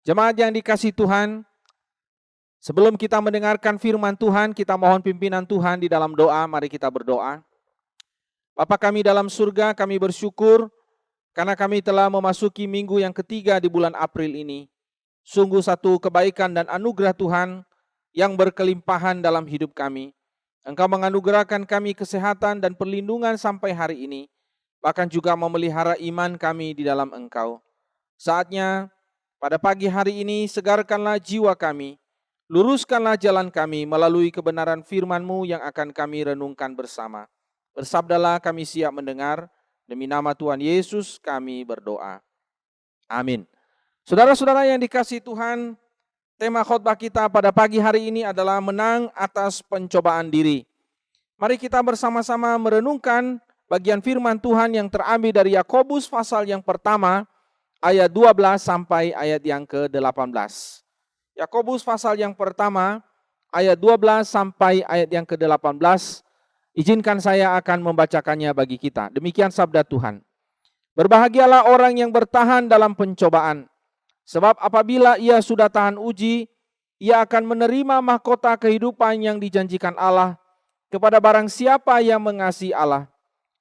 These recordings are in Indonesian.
Jemaat yang dikasihi Tuhan, sebelum kita mendengarkan firman Tuhan, kita mohon pimpinan Tuhan di dalam doa. Mari kita berdoa. Bapa kami dalam surga, kami bersyukur karena kami telah memasuki minggu yang ketiga di bulan April ini. Sungguh satu kebaikan dan anugerah Tuhan yang berkelimpahan dalam hidup kami. Engkau menganugerahkan kami kesehatan dan perlindungan sampai hari ini, bahkan juga memelihara iman kami di dalam Engkau. Saatnya pada pagi hari ini segarkanlah jiwa kami, luruskanlah jalan kami melalui kebenaran firman-Mu yang akan kami renungkan bersama. Bersabdalah, kami siap mendengar, demi nama Tuhan Yesus kami berdoa. Amin. Saudara-saudara yang dikasihi Tuhan, tema khotbah kita pada pagi hari ini adalah menang atas pencobaan diri. Mari kita bersama-sama merenungkan bagian firman Tuhan yang terambil dari Yakobus pasal yang pertama, ayat 12 sampai ayat yang ke-18. Yakobus pasal yang pertama, ayat 12 sampai ayat yang ke-18. Izinkan saya akan membacakannya bagi kita. Demikian sabda Tuhan. Berbahagialah orang yang bertahan dalam pencobaan, sebab apabila ia sudah tahan uji, ia akan menerima mahkota kehidupan yang dijanjikan Allah kepada barang siapa yang mengasihi Allah.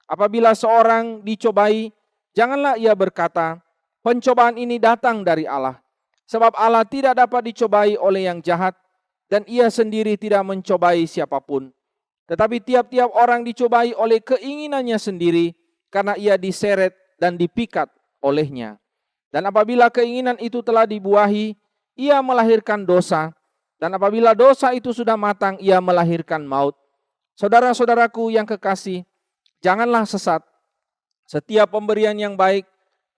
Apabila seorang dicobai, janganlah ia berkata, pencobaan ini datang dari Allah. Sebab Allah tidak dapat dicobai oleh yang jahat, dan ia sendiri tidak mencobai siapapun. Tetapi tiap-tiap orang dicobai oleh keinginannya sendiri, karena ia diseret dan dipikat olehnya. Dan apabila keinginan itu telah dibuahi, ia melahirkan dosa. Dan apabila dosa itu sudah matang, ia melahirkan maut. Saudara-saudaraku yang kekasih, janganlah sesat. Setiap pemberian yang baik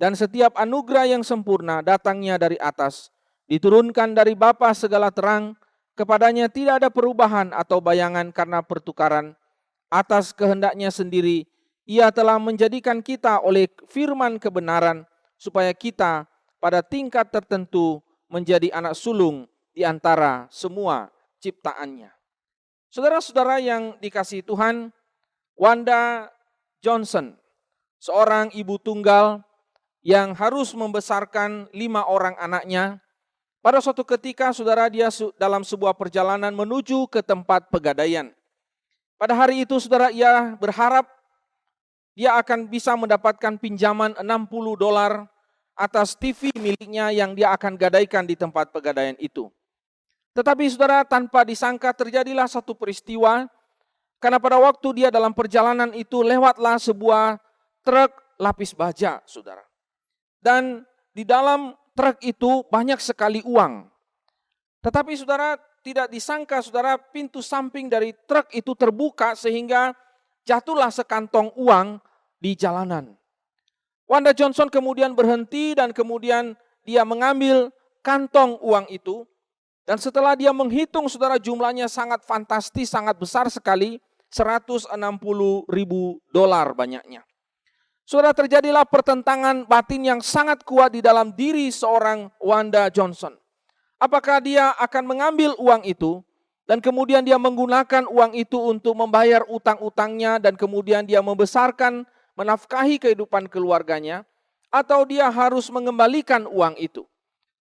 dan setiap anugerah yang sempurna datangnya dari atas, diturunkan dari Bapa segala terang, kepadanya tidak ada perubahan atau bayangan karena pertukaran. Atas kehendaknya sendiri, ia telah menjadikan kita oleh firman kebenaran, supaya kita pada tingkat tertentu menjadi anak sulung di antara semua ciptaannya. Saudara-saudara yang dikasihi Tuhan, Wanda Johnson, seorang ibu tunggal yang harus membesarkan 5 orang anaknya. Pada suatu ketika, saudara, dia dalam sebuah perjalanan menuju ke tempat pegadaian. Pada hari itu, saudara, ia berharap dia akan bisa mendapatkan pinjaman $60 atas TV miliknya yang dia akan gadaikan di tempat pegadaian itu. Tetapi saudara, tanpa disangka terjadilah satu peristiwa, karena pada waktu dia dalam perjalanan itu lewatlah sebuah truk lapis baja, saudara. Dan di dalam truk itu banyak sekali uang. Tetapi saudara, tidak disangka saudara, pintu samping dari truk itu terbuka sehingga jatuhlah sekantong uang di jalanan. Wanda Johnson kemudian berhenti dan kemudian dia mengambil kantong uang itu. Dan setelah dia menghitung, saudara, jumlahnya sangat fantastis, sangat besar sekali, $160.000 banyaknya. Saudara, terjadilah pertentangan batin yang sangat kuat di dalam diri seorang Wanda Johnson. Apakah dia akan mengambil uang itu dan kemudian dia menggunakan uang itu untuk membayar utang-utangnya dan kemudian dia membesarkan, menafkahi kehidupan keluarganya, atau dia harus mengembalikan uang itu?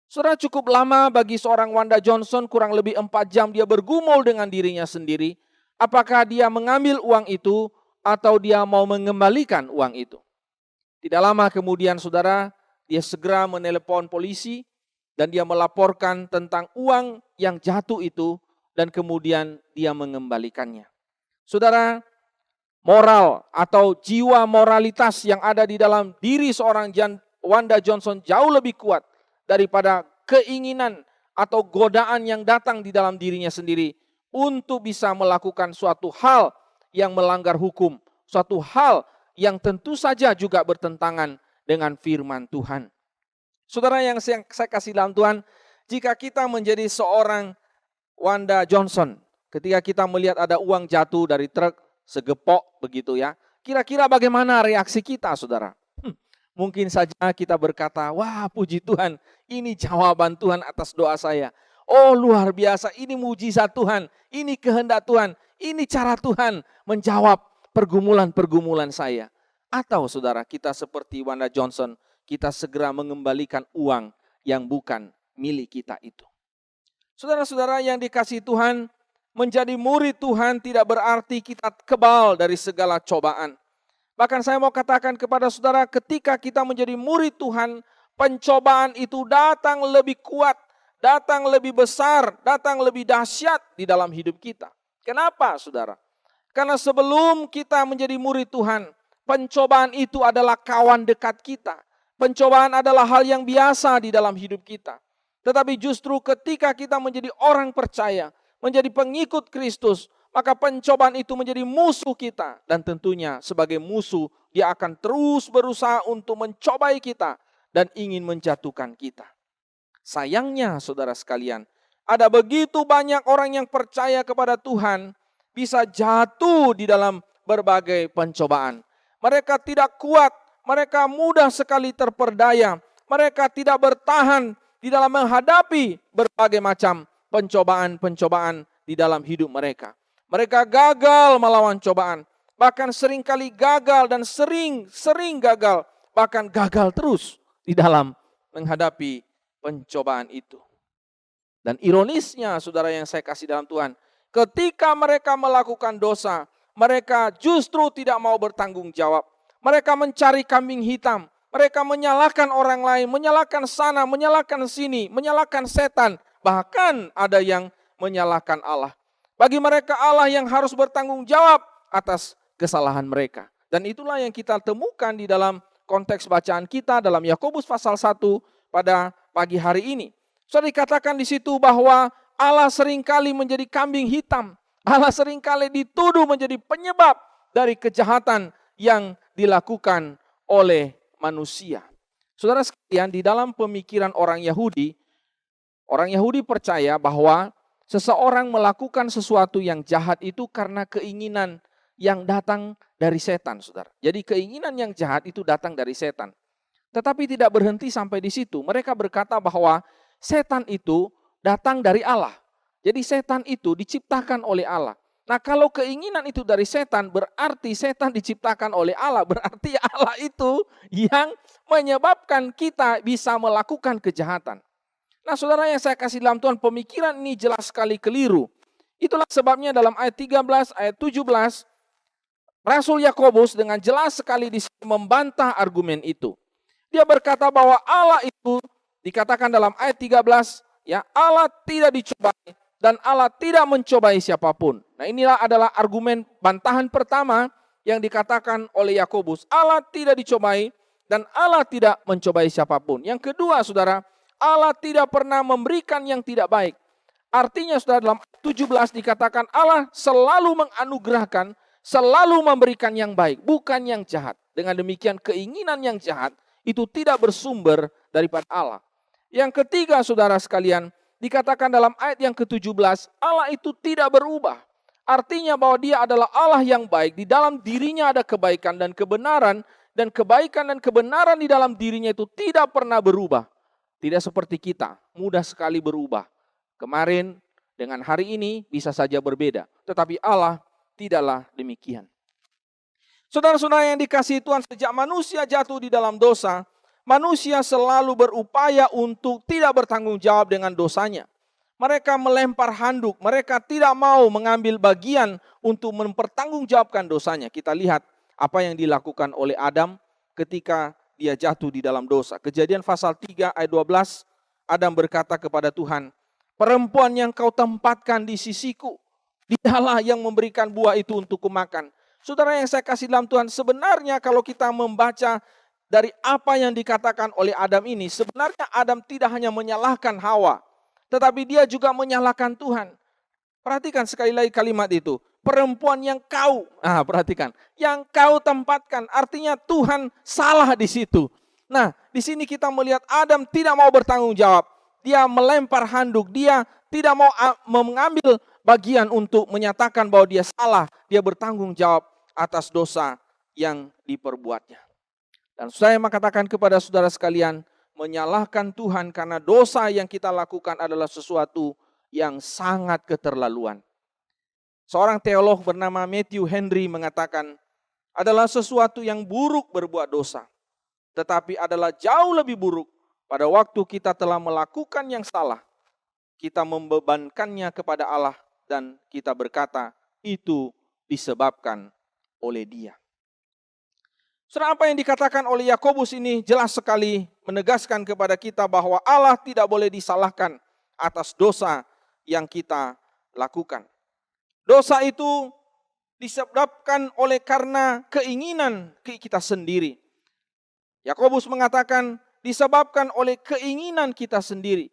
Saudara, cukup lama bagi seorang Wanda Johnson, kurang lebih 4 jam dia bergumul dengan dirinya sendiri. Apakah dia mengambil uang itu atau dia mau mengembalikan uang itu? Tidak lama kemudian, saudara, dia segera menelepon polisi dan dia melaporkan tentang uang yang jatuh itu dan kemudian dia mengembalikannya. Saudara, moral atau jiwa moralitas yang ada di dalam diri seorang Wanda Johnson jauh lebih kuat daripada keinginan atau godaan yang datang di dalam dirinya sendiri untuk bisa melakukan suatu hal yang melanggar hukum, suatu hal yang tentu saja juga bertentangan dengan firman Tuhan. Saudara yang saya kasih dalam Tuhan, jika kita menjadi seorang Wanda Johnson, ketika kita melihat ada uang jatuh dari truk segepok begitu ya, kira-kira bagaimana reaksi kita, saudara? Mungkin saja kita berkata, wah puji Tuhan, ini jawaban Tuhan atas doa saya. Oh luar biasa, ini mujizat Tuhan, ini kehendak Tuhan, ini cara Tuhan menjawab pergumulan-pergumulan saya. Atau saudara, kita seperti Wanda Johnson, kita segera mengembalikan uang yang bukan milik kita itu. Saudara-saudara yang dikasihi Tuhan, menjadi murid Tuhan tidak berarti kita kebal dari segala cobaan. Bahkan saya mau katakan kepada saudara, ketika kita menjadi murid Tuhan, pencobaan itu datang lebih kuat, datang lebih besar, datang lebih dahsyat di dalam hidup kita. Kenapa, saudara? Karena sebelum kita menjadi murid Tuhan, pencobaan itu adalah kawan dekat kita. Pencobaan adalah hal yang biasa di dalam hidup kita. Tetapi justru ketika kita menjadi orang percaya, menjadi pengikut Kristus, maka pencobaan itu menjadi musuh kita. Dan tentunya sebagai musuh, dia akan terus berusaha untuk mencobai kita dan ingin menjatuhkan kita. Sayangnya saudara sekalian, ada begitu banyak orang yang percaya kepada Tuhan, bisa jatuh di dalam berbagai pencobaan. Mereka tidak kuat, mereka mudah sekali terperdaya, mereka tidak bertahan di dalam menghadapi berbagai macam pencobaan-pencobaan di dalam hidup mereka. Mereka gagal melawan cobaan, bahkan seringkali gagal dan sering gagal, bahkan gagal terus di dalam menghadapi pencobaan itu. Dan ironisnya saudara yang saya kasih dalam Tuhan, ketika mereka melakukan dosa, mereka justru tidak mau bertanggung jawab. Mereka mencari kambing hitam, mereka menyalahkan orang lain, menyalahkan sana, menyalahkan sini, menyalahkan setan. Bahkan ada yang menyalahkan Allah. Bagi mereka Allah yang harus bertanggung jawab atas kesalahan mereka. Dan itulah yang kita temukan di dalam konteks bacaan kita dalam Yakobus pasal 1 pada pagi hari ini. Sudah dikatakan di situ bahwa Allah seringkali menjadi kambing hitam. Allah seringkali dituduh menjadi penyebab dari kejahatan yang dilakukan oleh manusia. Saudara sekalian, di dalam pemikiran orang Yahudi percaya bahwa seseorang melakukan sesuatu yang jahat itu karena keinginan yang datang dari setan, saudara. Jadi keinginan yang jahat itu datang dari setan. Tetapi tidak berhenti sampai di situ. Mereka berkata bahwa setan itu datang dari Allah. Jadi setan itu diciptakan oleh Allah. Nah, kalau keinginan itu dari setan, berarti setan diciptakan oleh Allah. Berarti Allah itu yang menyebabkan kita bisa melakukan kejahatan. Nah, saudara yang saya kasih dalam Tuhan, pemikiran ini jelas sekali keliru. Itulah sebabnya dalam ayat 13, ayat 17, Rasul Yakobus dengan jelas sekali di sini membantah argumen itu. Dia berkata bahwa Allah itu dikatakan dalam ayat 13, ya, Allah tidak dicobai dan Allah tidak mencobai siapapun. Nah, inilah adalah argumen bantahan pertama yang dikatakan oleh Yakobus. Allah tidak dicobai dan Allah tidak mencobai siapapun. Yang kedua, saudara, Allah tidak pernah memberikan yang tidak baik. Artinya, saudara, dalam 17 dikatakan Allah selalu menganugerahkan, selalu memberikan yang baik, bukan yang jahat. Dengan demikian, keinginan yang jahat itu tidak bersumber daripada Allah. Yang ketiga, saudara sekalian, dikatakan dalam ayat yang ke-17, Allah itu tidak berubah. Artinya bahwa dia adalah Allah yang baik. Di dalam dirinya ada kebaikan dan kebenaran. Dan kebaikan dan kebenaran di dalam dirinya itu tidak pernah berubah. Tidak seperti kita, mudah sekali berubah. Kemarin dengan hari ini bisa saja berbeda. Tetapi Allah tidaklah demikian. Saudara-saudara yang dikasihi Tuhan, sejak manusia jatuh di dalam dosa, manusia selalu berupaya untuk tidak bertanggung jawab dengan dosanya. Mereka melempar handuk, mereka tidak mau mengambil bagian untuk mempertanggungjawabkan dosanya. Kita lihat apa yang dilakukan oleh Adam ketika dia jatuh di dalam dosa. Kejadian pasal 3 ayat 12, Adam berkata kepada Tuhan, "Perempuan yang kau tempatkan di sisiku, dialah yang memberikan buah itu untuk kumakan." Saudara yang saya kasih dalam Tuhan, sebenarnya kalau kita membaca dari apa yang dikatakan oleh Adam ini, sebenarnya Adam tidak hanya menyalahkan Hawa, tetapi dia juga menyalahkan Tuhan. Perhatikan sekali lagi kalimat itu. Perempuan yang kau, perhatikan, yang kau tempatkan, artinya Tuhan salah di situ. Nah, di sini kita melihat Adam tidak mau bertanggung jawab. Dia melempar handuk, dia tidak mau mengambil bagian untuk menyatakan bahwa dia salah, dia bertanggung jawab atas dosa yang diperbuatnya. Dan saya mengatakan kepada saudara sekalian, menyalahkan Tuhan karena dosa yang kita lakukan adalah sesuatu yang sangat keterlaluan. Seorang teolog bernama Matthew Henry mengatakan, adalah sesuatu yang buruk berbuat dosa, tetapi adalah jauh lebih buruk pada waktu kita telah melakukan yang salah, kita membebankannya kepada Allah dan kita berkata, itu disebabkan oleh Dia. Saudara, apa yang dikatakan oleh Yakobus ini jelas sekali menegaskan kepada kita bahwa Allah tidak boleh disalahkan atas dosa yang kita lakukan. Dosa itu disebabkan oleh karena keinginan kita sendiri. Yakobus mengatakan disebabkan oleh keinginan kita sendiri.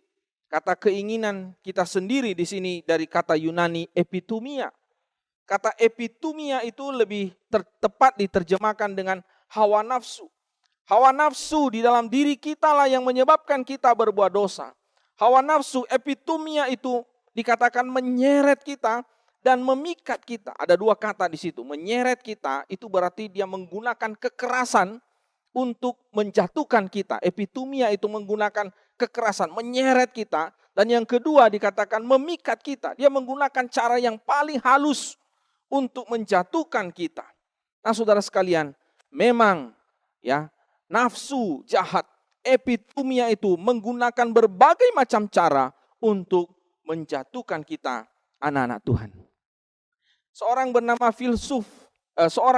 Kata keinginan kita sendiri di sini dari kata Yunani epitumia. Kata epitumia itu lebih tepat diterjemahkan dengan hawa nafsu. Hawa nafsu di dalam diri kita lah yang menyebabkan kita berbuat dosa. Hawa nafsu, epitumia itu dikatakan menyeret kita dan memikat kita. Ada dua kata di situ. Menyeret kita itu berarti dia menggunakan kekerasan untuk menjatuhkan kita. Epitumia itu menggunakan kekerasan, menyeret kita. Dan yang kedua dikatakan memikat kita. Dia menggunakan cara yang paling halus untuk menjatuhkan kita. Nah, saudara sekalian, memang ya nafsu jahat, epitumia itu menggunakan berbagai macam cara untuk menjatuhkan kita, anak-anak Tuhan. Seorang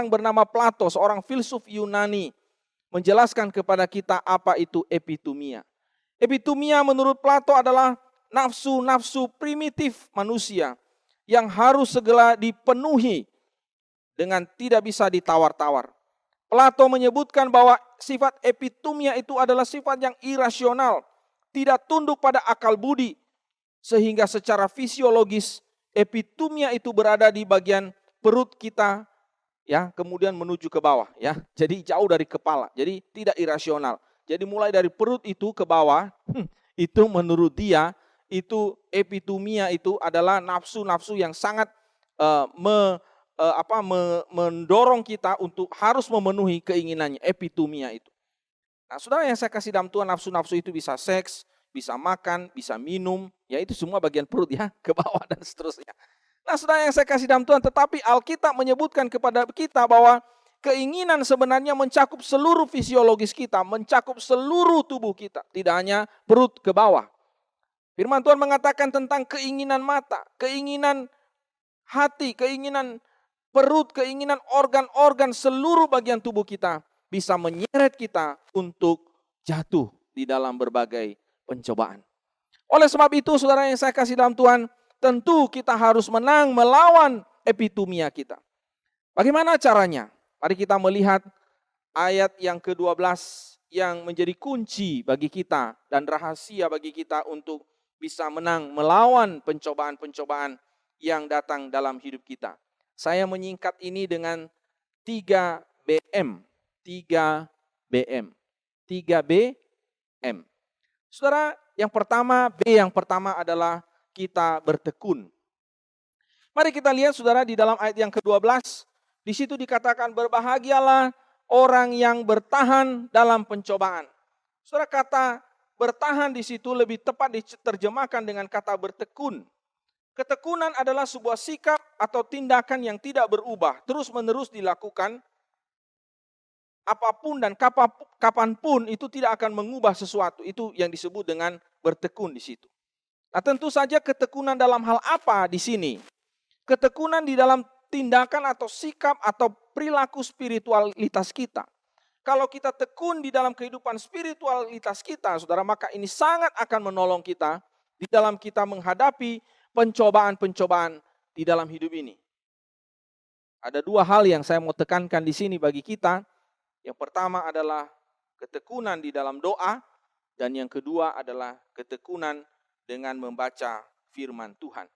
bernama Plato, seorang filsuf Yunani, menjelaskan kepada kita apa itu epitumia. Epitumia menurut Plato adalah nafsu-nafsu primitif manusia yang harus segera dipenuhi dengan tidak bisa ditawar-tawar. Plato menyebutkan bahwa sifat epitumia itu adalah sifat yang irasional, tidak tunduk pada akal budi, sehingga secara fisiologis epitumia itu berada di bagian perut kita, ya, kemudian menuju ke bawah, ya. Jadi jauh dari kepala, jadi tidak irasional. Jadi mulai dari perut itu ke bawah, itu menurut dia itu epitumia itu adalah nafsu-nafsu yang sangat mendorong kita untuk harus memenuhi keinginannya, epitumia itu. Nah, saudara yang saya kasih dalam Tuhan, nafsu-nafsu itu bisa seks, bisa makan, bisa minum, ya itu semua bagian perut ya, ke bawah dan seterusnya. Nah, saudara yang saya kasih dalam Tuhan, tetapi Alkitab menyebutkan kepada kita bahwa keinginan sebenarnya mencakup seluruh fisiologis kita, mencakup seluruh tubuh kita, tidak hanya perut ke bawah. Firman Tuhan mengatakan tentang keinginan mata, keinginan hati, keinginan perut, keinginan organ-organ seluruh bagian tubuh kita bisa menyeret kita untuk jatuh di dalam berbagai pencobaan. Oleh sebab itu, saudara yang saya kasih dalam Tuhan, tentu kita harus menang melawan epitumia kita. Bagaimana caranya? Mari kita melihat ayat yang ke-12 yang menjadi kunci bagi kita dan rahasia bagi kita untuk bisa menang melawan pencobaan-pencobaan yang datang dalam hidup kita. Saya menyingkat ini dengan 3BM. 3BM. 3BM. Saudara, yang pertama adalah kita bertekun. Mari kita lihat saudara di dalam ayat yang ke-12. Di situ dikatakan berbahagialah orang yang bertahan dalam pencobaan. Saudara, kata bertahan di situ lebih tepat diterjemahkan dengan kata bertekun. Ketekunan adalah sebuah sikap atau tindakan yang tidak berubah, terus-menerus dilakukan. Apapun dan kapanpun itu tidak akan mengubah sesuatu. Itu yang disebut dengan bertekun di situ. Nah, tentu saja ketekunan dalam hal apa di sini? Ketekunan di dalam tindakan atau sikap atau perilaku spiritualitas kita. Kalau kita tekun di dalam kehidupan spiritualitas kita, saudara, maka ini sangat akan menolong kita di dalam kita menghadapi pencobaan-pencobaan di dalam hidup ini. Ada dua hal yang saya mau tekankan di sini bagi kita. Yang pertama adalah ketekunan di dalam doa, dan yang kedua adalah ketekunan dengan membaca firman Tuhan.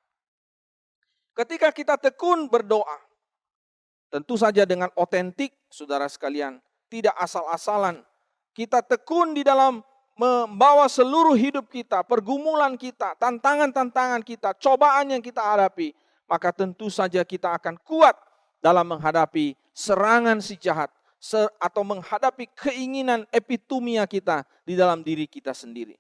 Ketika kita tekun berdoa, tentu saja dengan otentik, saudara sekalian, tidak asal-asalan. Kita tekun di dalam membawa seluruh hidup kita, pergumulan kita, tantangan-tantangan kita, cobaan yang kita hadapi, maka tentu saja kita akan kuat dalam menghadapi serangan si jahat atau menghadapi keinginan epitumia kita di dalam diri kita sendiri.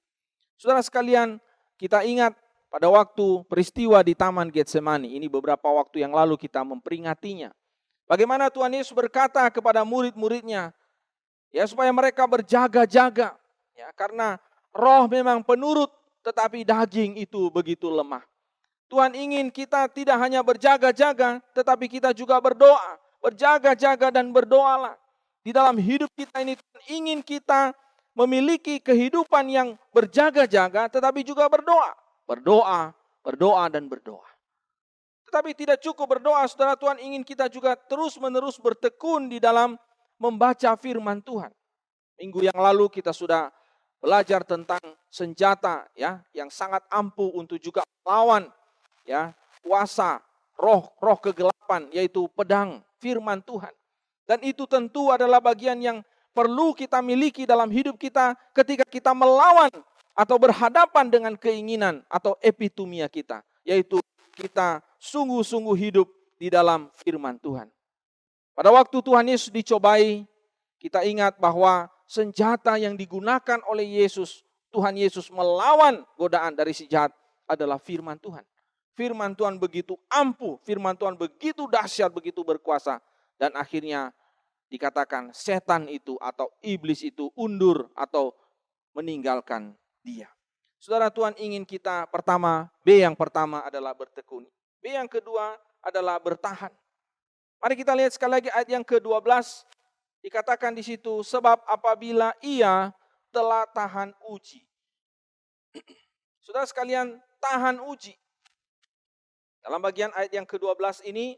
Saudara sekalian, kita ingat pada waktu peristiwa di Taman Getsemani, ini beberapa waktu yang lalu kita memperingatinya. Bagaimana Tuhan Yesus berkata kepada murid-muridnya, ya, supaya mereka berjaga-jaga, ya, karena roh memang penurut, tetapi daging itu begitu lemah. Tuhan ingin kita tidak hanya berjaga-jaga, tetapi kita juga berdoa. Berjaga-jaga dan berdoalah. Di dalam hidup kita ini Tuhan ingin kita memiliki kehidupan yang berjaga-jaga, tetapi juga berdoa. Berdoa, berdoa dan berdoa. Tetapi tidak cukup berdoa, saudara, Tuhan ingin kita juga terus-menerus bertekun di dalam membaca firman Tuhan. Minggu yang lalu kita sudah belajar tentang senjata ya yang sangat ampuh untuk juga melawan ya kuasa roh kegelapan, yaitu pedang firman Tuhan. Dan itu tentu adalah bagian yang perlu kita miliki dalam hidup kita ketika kita melawan atau berhadapan dengan keinginan atau epitumia kita, yaitu kita sungguh-sungguh hidup di dalam firman Tuhan. Pada waktu Tuhan Yesus dicobai, kita ingat bahwa senjata yang digunakan oleh Yesus, Tuhan Yesus melawan godaan dari si jahat adalah firman Tuhan. Firman Tuhan begitu ampuh, firman Tuhan begitu dahsyat, begitu berkuasa. Dan akhirnya dikatakan setan itu atau iblis itu undur atau meninggalkan dia. Saudara, Tuhan ingin kita pertama, B yang pertama adalah bertekun. B yang kedua adalah bertahan. Mari kita lihat sekali lagi ayat yang ke-12. Dikatakan di situ, sebab apabila ia telah tahan uji. Saudara sekalian, tahan uji. Dalam bagian ayat yang ke-12 ini,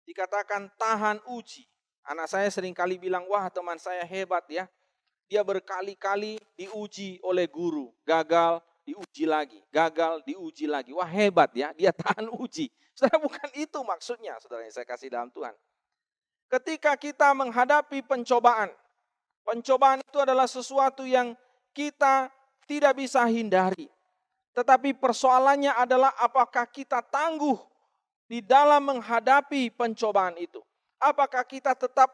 dikatakan tahan uji. Anak saya seringkali bilang, wah teman saya hebat ya. Dia berkali-kali diuji oleh guru, gagal, diuji lagi, gagal, diuji lagi. Wah hebat ya, dia tahan uji. Saudara, bukan itu maksudnya, saudara yang saya kasih dalam Tuhan. Ketika kita menghadapi pencobaan, pencobaan itu adalah sesuatu yang kita tidak bisa hindari. Tetapi persoalannya adalah apakah kita tangguh di dalam menghadapi pencobaan itu. Apakah kita tetap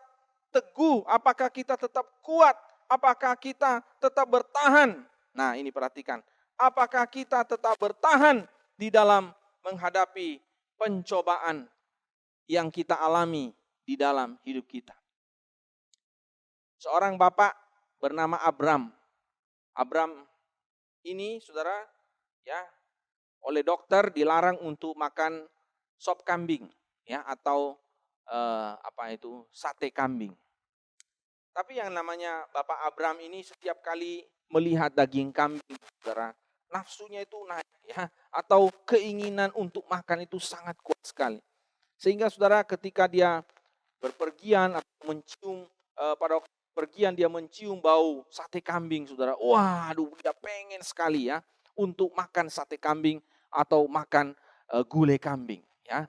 teguh, apakah kita tetap kuat, apakah kita tetap bertahan. Nah ini perhatikan, apakah kita tetap bertahan di dalam menghadapi pencobaan yang kita alami di dalam hidup kita. Seorang bapak bernama Abram. Abram ini saudara ya oleh dokter dilarang untuk makan sop kambing ya atau sate kambing. Tapi yang namanya Bapak Abram ini setiap kali melihat daging kambing, saudara, nafsunya itu naik ya, atau keinginan untuk makan itu sangat kuat sekali. Sehingga saudara ketika dia berpergian atau mencium pada waktu pergian dia mencium bau sate kambing, saudara. Waduh, dia pengen sekali ya untuk makan sate kambing atau makan gulai kambing ya.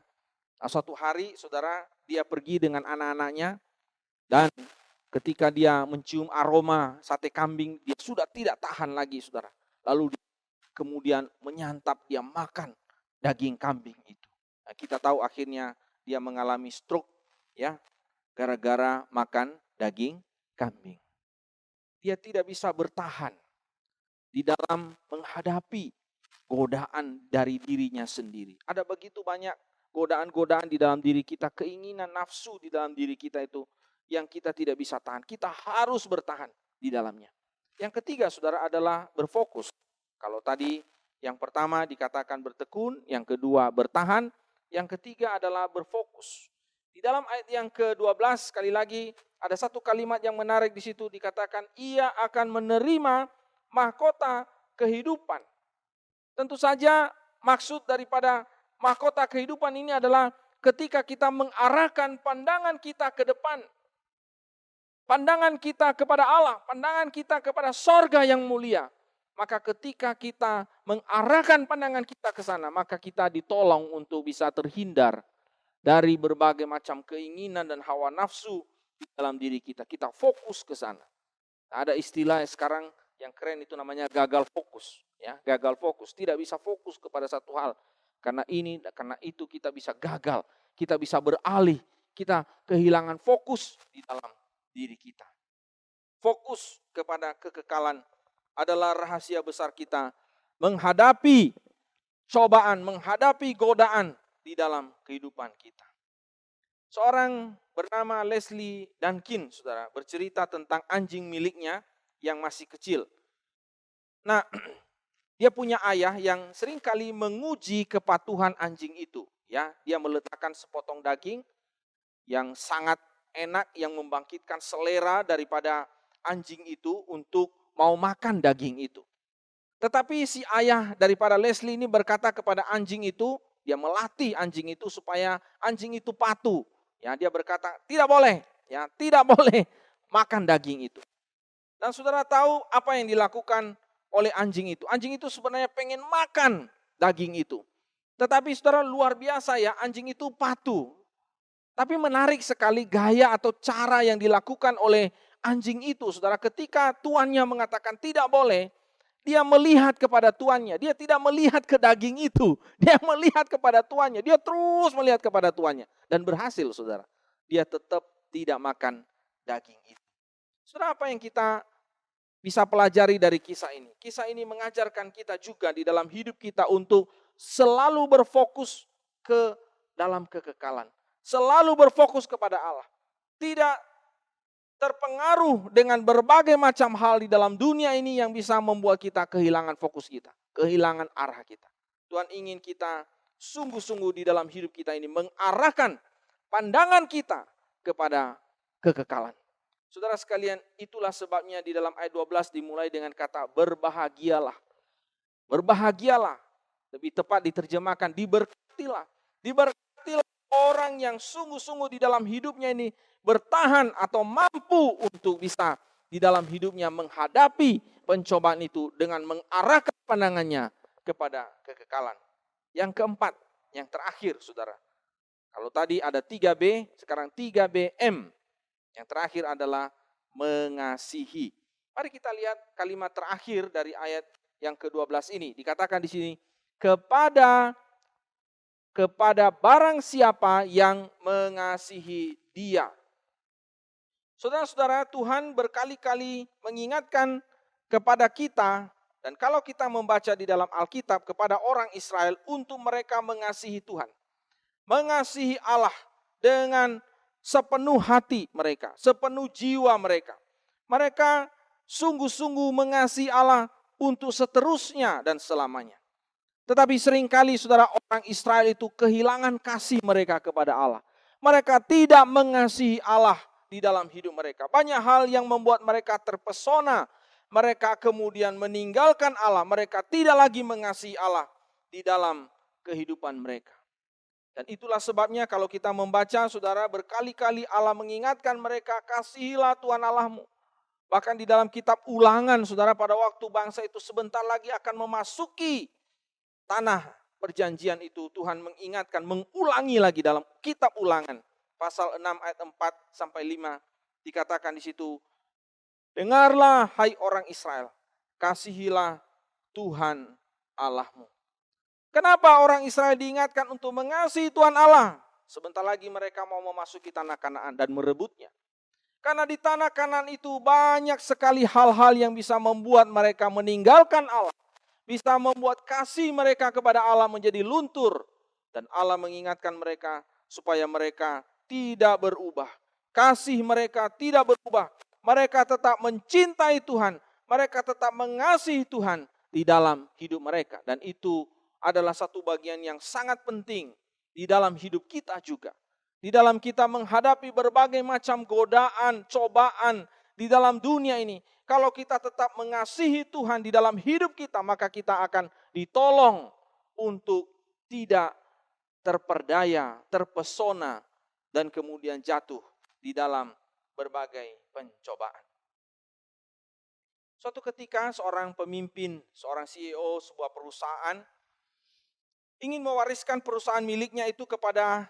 Nah, suatu hari saudara dia pergi dengan anak-anaknya dan ketika dia mencium aroma sate kambing, dia sudah tidak tahan lagi, saudara. Lalu kemudian menyantap, dia makan daging kambing itu. Nah, kita tahu akhirnya dia mengalami stroke, ya, gara-gara makan daging kambing. Dia tidak bisa bertahan di dalam menghadapi godaan dari dirinya sendiri. Ada begitu banyak godaan-godaan di dalam diri kita, keinginan nafsu di dalam diri kita itu yang kita tidak bisa tahan. Kita harus bertahan di dalamnya. Yang ketiga, saudara, adalah berfokus. Kalau tadi yang pertama dikatakan bertekun, yang kedua bertahan, yang ketiga adalah berfokus. Di dalam ayat yang ke-12 sekali lagi ada satu kalimat yang menarik di situ, dikatakan ia akan menerima mahkota kehidupan. Tentu saja maksud daripada mahkota kehidupan ini adalah ketika kita mengarahkan pandangan kita ke depan. Pandangan kita kepada Allah, pandangan kita kepada sorga yang mulia. Maka ketika kita mengarahkan pandangan kita ke sana, maka kita ditolong untuk bisa terhindar dari berbagai macam keinginan dan hawa nafsu di dalam diri kita. Kita fokus ke sana. Ada istilah sekarang yang keren itu namanya gagal fokus. Ya, gagal fokus, tidak bisa fokus kepada satu hal. Karena ini, karena itu kita bisa gagal, kita bisa beralih, kita kehilangan fokus di dalam diri kita. Fokus kepada kekekalan adalah rahasia besar kita menghadapi cobaan, menghadapi godaan di dalam kehidupan kita. Seorang bernama Leslie Duncan, saudara, bercerita tentang anjing miliknya yang masih kecil. Nah, dia punya ayah yang seringkali menguji kepatuhan anjing itu. Ya, dia meletakkan sepotong daging yang sangat enak, yang membangkitkan selera daripada anjing itu untuk mau makan daging itu. Tetapi si ayah daripada Leslie ini berkata kepada anjing itu, dia melatih anjing itu supaya anjing itu patuh. Ya, dia berkata, tidak boleh, ya, tidak boleh makan daging itu. Dan saudara tahu apa yang dilakukan oleh anjing itu? Anjing itu sebenarnya pengen makan daging itu. Tetapi saudara, luar biasa ya, anjing itu patuh. Tapi menarik sekali gaya atau cara yang dilakukan oleh anjing itu, saudara. Ketika tuannya mengatakan tidak boleh, dia melihat kepada tuannya. Dia tidak melihat ke daging itu. Dia melihat kepada tuannya. Dia terus melihat kepada tuannya. Dan berhasil, saudara. Dia tetap tidak makan daging itu. Saudara, apa yang kita bisa pelajari dari kisah ini? Kisah ini mengajarkan kita juga di dalam hidup kita untuk selalu berfokus ke dalam kekekalan. Selalu berfokus kepada Allah. Tidak terpengaruh dengan berbagai macam hal di dalam dunia ini yang bisa membuat kita kehilangan fokus kita. Kehilangan arah kita. Tuhan ingin kita sungguh-sungguh di dalam hidup kita ini mengarahkan pandangan kita kepada kekekalan. Saudara sekalian, itulah sebabnya di dalam ayat 12 dimulai dengan kata berbahagialah. Berbahagialah. Lebih tepat diterjemahkan diberkatilah. Diberkatilah orang yang sungguh-sungguh di dalam hidupnya ini bertahan atau mampu untuk bisa di dalam hidupnya menghadapi pencobaan itu dengan mengarahkan pandangannya kepada kekekalan. Yang keempat, yang terakhir saudara. Kalau tadi ada 3B, sekarang 3BM. Yang terakhir adalah mengasihi. Mari kita lihat kalimat terakhir dari ayat yang ke-12 ini. Dikatakan di sini, kepada barang siapa yang mengasihi dia. Saudara-saudara, Tuhan berkali-kali mengingatkan kepada kita, dan kalau kita membaca di dalam Alkitab kepada orang Israel untuk mereka mengasihi Tuhan. Mengasihi Allah dengan sepenuh hati mereka, sepenuh jiwa mereka. Mereka sungguh-sungguh mengasihi Allah untuk seterusnya dan selamanya. Tetapi seringkali saudara, orang Israel itu kehilangan kasih mereka kepada Allah. Mereka tidak mengasihi Allah di dalam hidup mereka. Banyak hal yang membuat mereka terpesona. Mereka kemudian meninggalkan Allah. Mereka tidak lagi mengasihi Allah di dalam kehidupan mereka. Dan itulah sebabnya kalau kita membaca, saudara, berkali-kali Allah mengingatkan mereka, kasihilah Tuhan Allahmu. Bahkan di dalam kitab Ulangan, saudara, pada waktu bangsa itu sebentar lagi akan memasuki tanah perjanjian itu, Tuhan mengingatkan, mengulangi lagi dalam kitab Ulangan. Pasal 6 ayat 4 sampai 5 dikatakan di situ, dengarlah hai orang Israel, kasihilah Tuhan Allahmu. Kenapa orang Israel diingatkan untuk mengasihi Tuhan Allah? Sebentar lagi mereka mau memasuki tanah Kanaan dan merebutnya. Karena di tanah Kanaan itu banyak sekali hal-hal yang bisa membuat mereka meninggalkan Allah. Bisa membuat kasih mereka kepada Allah menjadi luntur. Dan Allah mengingatkan mereka supaya mereka tidak berubah. Kasih mereka tidak berubah. Mereka tetap mencintai Tuhan. Mereka tetap mengasihi Tuhan di dalam hidup mereka. Dan itu adalah satu bagian yang sangat penting di dalam hidup kita juga. Di dalam kita menghadapi berbagai macam godaan, cobaan di dalam dunia ini. Kalau kita tetap mengasihi Tuhan di dalam hidup kita, maka kita akan ditolong untuk tidak terperdaya, terpesona, dan kemudian jatuh di dalam berbagai pencobaan. Suatu ketika seorang pemimpin, seorang CEO sebuah perusahaan ingin mewariskan perusahaan miliknya itu kepada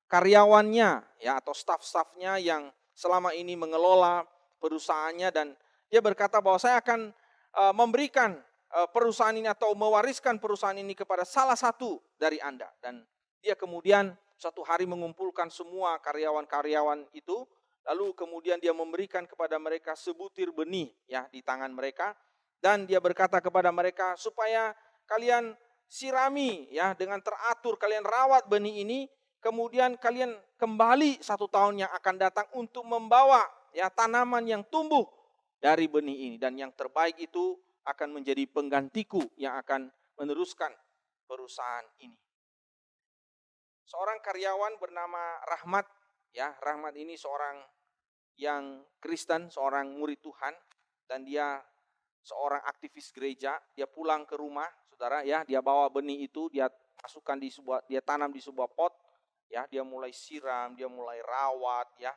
karyawannya ya atau staf-stafnya yang selama ini mengelola perusahaannya, dan dia berkata bahwa saya akan memberikan perusahaan ini atau mewariskan perusahaan ini kepada salah satu dari Anda. Dan dia kemudian suatu hari mengumpulkan semua karyawan-karyawan itu, lalu kemudian dia memberikan kepada mereka sebutir benih ya di tangan mereka, dan dia berkata kepada mereka supaya kalian sirami ya dengan teratur, kalian rawat benih ini, kemudian kalian kembali 1 tahun yang akan datang untuk membawa ya tanaman yang tumbuh dari benih ini, dan yang terbaik itu akan menjadi penggantiku yang akan meneruskan perusahaan ini. Seorang karyawan bernama Rahmat, ya, Rahmat ini seorang yang Kristen, seorang murid Tuhan, dan dia seorang aktivis gereja. Dia pulang ke rumah, saudara, ya, dia bawa benih itu, dia masukkan dia tanam di sebuah pot, ya, dia mulai siram, dia mulai rawat, ya.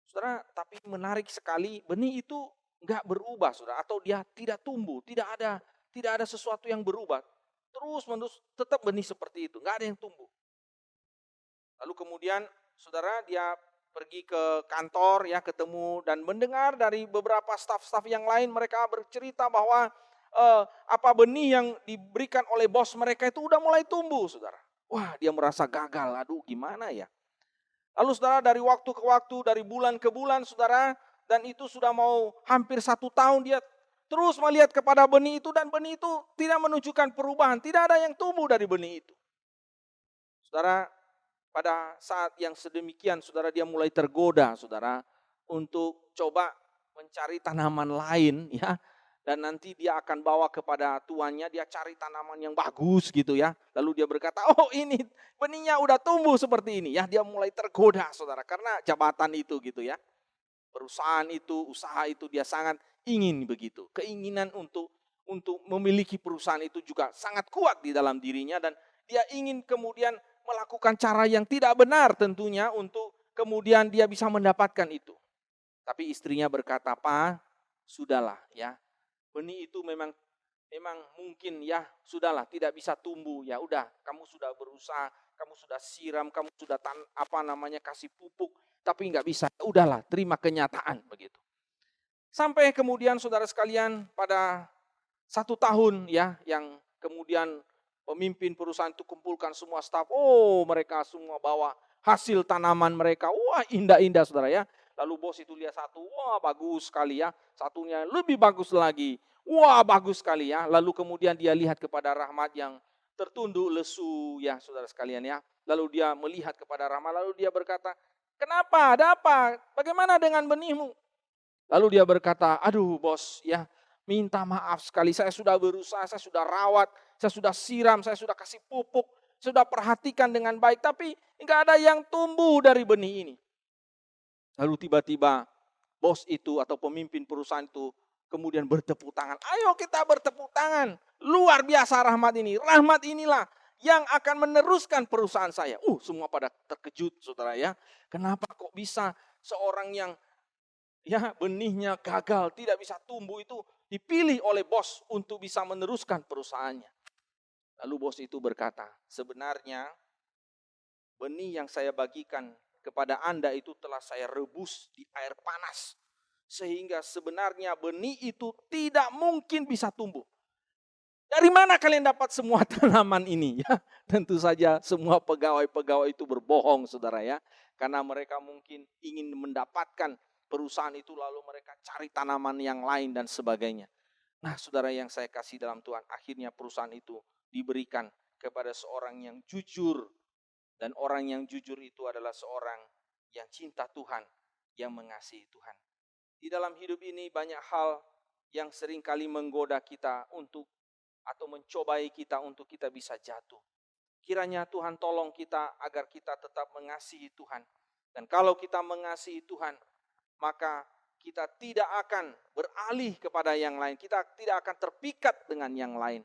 Saudara, tapi menarik sekali, benih itu enggak berubah, saudara, atau dia tidak tumbuh, tidak ada sesuatu yang berubah. Terus menerus tetap benih seperti itu, enggak ada yang tumbuh. Lalu kemudian saudara, dia pergi ke kantor, ya, ketemu dan mendengar dari beberapa staf-staf yang lain, mereka bercerita bahwa apa benih yang diberikan oleh bos mereka itu udah mulai tumbuh, saudara. Wah, dia merasa gagal, aduh gimana ya. Lalu saudara, dari waktu ke waktu, dari bulan ke bulan, saudara, dan itu sudah mau hampir 1 tahun, dia terus melihat kepada benih itu, dan benih itu tidak menunjukkan perubahan, tidak ada yang tumbuh dari benih itu. Saudara, pada saat yang sedemikian, saudara, dia mulai tergoda, saudara, untuk coba mencari tanaman lain, ya. Dan nanti dia akan bawa kepada tuannya, dia cari tanaman yang bagus gitu ya. Lalu dia berkata, oh ini benihnya udah tumbuh seperti ini ya. Dia mulai tergoda, saudara, karena jabatan itu gitu ya. Perusahaan itu, usaha itu dia sangat ingin begitu. Keinginan untuk memiliki perusahaan itu juga sangat kuat di dalam dirinya, dan dia ingin kemudian melakukan cara yang tidak benar tentunya untuk kemudian dia bisa mendapatkan itu. Tapi istrinya berkata, "Pak, sudahlah ya. Benih itu memang mungkin ya, sudahlah tidak bisa tumbuh. Ya udah, kamu sudah berusaha, kamu sudah siram, kamu sudah kasih pupuk, tapi nggak bisa. Udahlah, terima kenyataan begitu." Sampai kemudian saudara sekalian, pada 1 tahun ya, yang kemudian pemimpin perusahaan itu kumpulkan semua staf. Oh, mereka semua bawa hasil tanaman mereka. Wah, indah-indah, saudara ya. Lalu bos itu lihat satu, wah bagus sekali ya. Satunya lebih bagus lagi. Wah, bagus sekali ya. Lalu kemudian dia lihat kepada Rahmat yang tertunduk lesu ya, saudara sekalian ya. Lalu dia melihat kepada Rahmat, lalu dia berkata, "Kenapa? Ada apa? Bagaimana dengan benihmu?" Lalu dia berkata, "Aduh bos ya, minta maaf sekali, saya sudah berusaha, saya sudah rawat, saya sudah siram, saya sudah kasih pupuk, sudah perhatikan dengan baik, tapi enggak ada yang tumbuh dari benih ini." Lalu tiba-tiba bos itu atau pemimpin perusahaan itu kemudian bertepuk tangan. "Ayo kita bertepuk tangan, luar biasa Rahmat ini. Rahmat inilah yang akan meneruskan perusahaan saya." Semua pada terkejut, saudara ya. Kenapa kok bisa seorang yang ya benihnya gagal, tidak bisa tumbuh itu dipilih oleh bos untuk bisa meneruskan perusahaannya. Lalu bos itu berkata, "Sebenarnya benih yang saya bagikan kepada Anda itu telah saya rebus di air panas. Sehingga sebenarnya benih itu tidak mungkin bisa tumbuh. Dari mana kalian dapat semua tanaman ini?" Ya, tentu saja semua pegawai-pegawai itu berbohong, saudara ya. Karena mereka mungkin ingin mendapatkan perusahaan itu, lalu mereka cari tanaman yang lain dan sebagainya. Nah, saudara yang saya kasih dalam Tuhan, akhirnya perusahaan itu diberikan kepada seorang yang jujur. Dan orang yang jujur itu adalah seorang yang cinta Tuhan, yang mengasihi Tuhan. Di dalam hidup ini banyak hal yang seringkali menggoda kita untuk atau mencobai kita untuk kita bisa jatuh. Kiranya Tuhan tolong kita agar kita tetap mengasihi Tuhan. Dan kalau kita mengasihi Tuhan, maka kita tidak akan beralih kepada yang lain. Kita tidak akan terpikat dengan yang lain.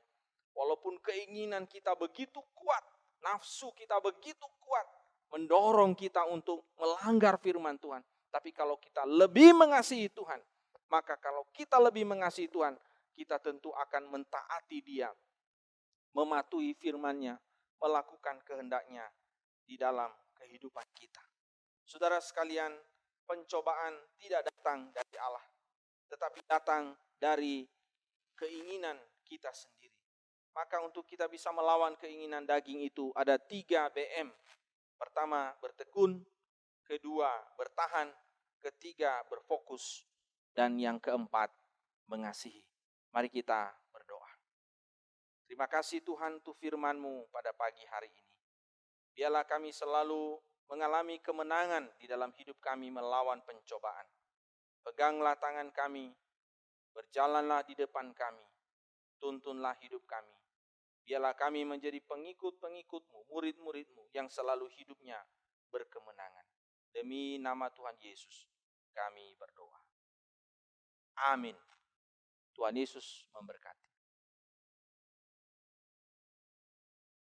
Walaupun keinginan kita begitu kuat, nafsu kita begitu kuat, mendorong kita untuk melanggar firman Tuhan. Tapi kalau kita lebih mengasihi Tuhan, maka kalau kita lebih mengasihi Tuhan, kita tentu akan mentaati Dia, mematuhi firman-Nya, melakukan kehendak-Nya di dalam kehidupan kita. Saudara sekalian, pencobaan tidak datang dari Allah, tetapi datang dari keinginan kita sendiri. Maka untuk kita bisa melawan keinginan daging itu ada 3 BM. Pertama, bertekun. Kedua, bertahan. Ketiga, berfokus. Dan yang keempat, mengasihi. Mari kita berdoa. Terima kasih Tuhan untuk firman-Mu pada pagi hari ini. Biarlah kami selalu mengalami kemenangan di dalam hidup kami melawan pencobaan. Peganglah tangan kami, berjalanlah di depan kami, Tuntunlah hidup kami. Biarlah kami menjadi pengikut-pengikut-Mu, murid-murid-Mu yang selalu hidupnya berkemenangan. Demi nama Tuhan Yesus, kami berdoa. Amin. Tuhan Yesus memberkati.